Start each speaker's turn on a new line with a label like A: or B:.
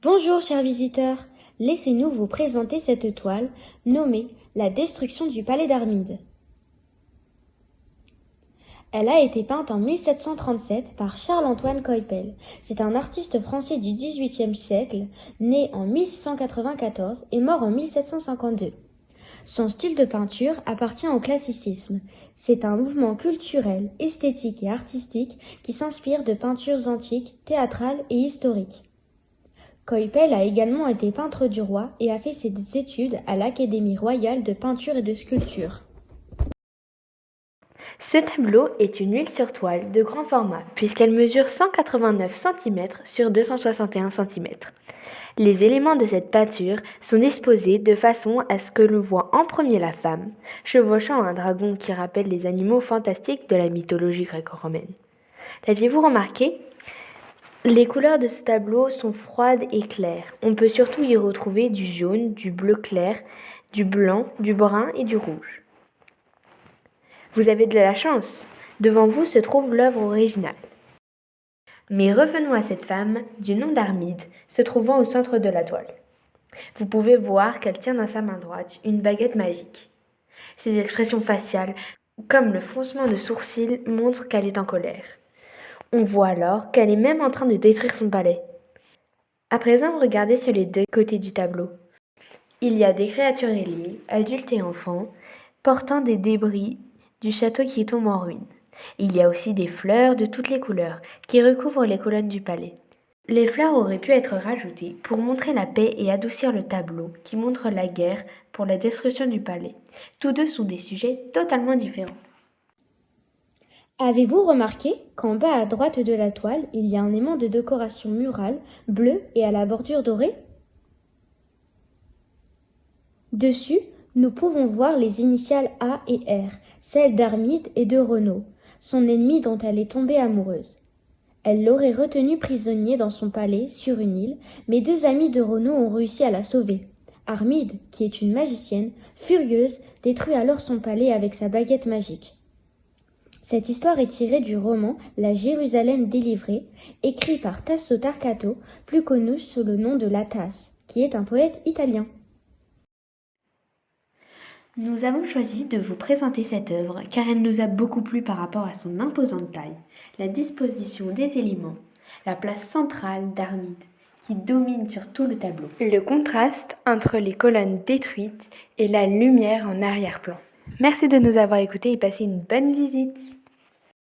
A: Bonjour chers visiteurs, laissez-nous vous présenter cette toile nommée La destruction du palais d'Armide. Elle a été peinte en 1737 par Charles-Antoine Coypel. C'est un artiste français du XVIIIe siècle, né en 1694 et mort en 1752. Son style de peinture appartient au classicisme. C'est un mouvement culturel, esthétique et artistique qui s'inspire de peintures antiques, théâtrales et historiques. Coypel a également été peintre du roi et a fait ses études à l'Académie royale de peinture et de sculpture.
B: Ce tableau est une huile sur toile de grand format puisqu'elle mesure 189 cm sur 261 cm. Les éléments de cette peinture sont disposés de façon à ce que l'on voit en premier la femme, chevauchant un dragon qui rappelle les animaux fantastiques de la mythologie gréco-romaine. L'aviez-vous remarqué ? Les couleurs de ce tableau sont froides et claires. On peut surtout y retrouver du jaune, du bleu clair, du blanc, du brun et du rouge. Vous avez de la chance. Devant vous se trouve l'œuvre originale. Mais revenons à cette femme, du nom d'Armide, se trouvant au centre de la toile. Vous pouvez voir qu'elle tient dans sa main droite une baguette magique. Ses expressions faciales, comme le froncement de sourcils, montrent qu'elle est en colère. On voit alors qu'elle est même en train de détruire son palais. À présent, regardez sur les deux côtés du tableau. Il y a des créatures ailées, adultes et enfants, portant des débris du château qui tombe en ruine. Il y a aussi des fleurs de toutes les couleurs qui recouvrent les colonnes du palais. Les fleurs auraient pu être rajoutées pour montrer la paix et adoucir le tableau qui montre la guerre pour la destruction du palais. Tous deux sont des sujets totalement différents.
A: Avez-vous remarqué qu'en bas à droite de la toile, il y a un aimant de décoration murale bleu et à la bordure dorée ? Dessus, nous pouvons voir les initiales A et R, celles d'Armide et de Renaud, son ennemi dont elle est tombée amoureuse. Elle l'aurait retenu prisonnier dans son palais, sur une île, mais deux amis de Renaud ont réussi à la sauver. Armide, qui est une magicienne, furieuse, détruit alors son palais avec sa baguette magique. Cette histoire est tirée du roman La Jérusalem délivrée, écrit par Tasso Tarquato, plus connu sous le nom de La Tasse, qui est un poète italien.
B: Nous avons choisi de vous présenter cette œuvre car elle nous a beaucoup plu par rapport à son imposante taille, la disposition des éléments, la place centrale d'Armide qui domine sur tout le tableau, le contraste entre les colonnes détruites et la lumière en arrière-plan. Merci de nous avoir écoutés et passez une bonne visite.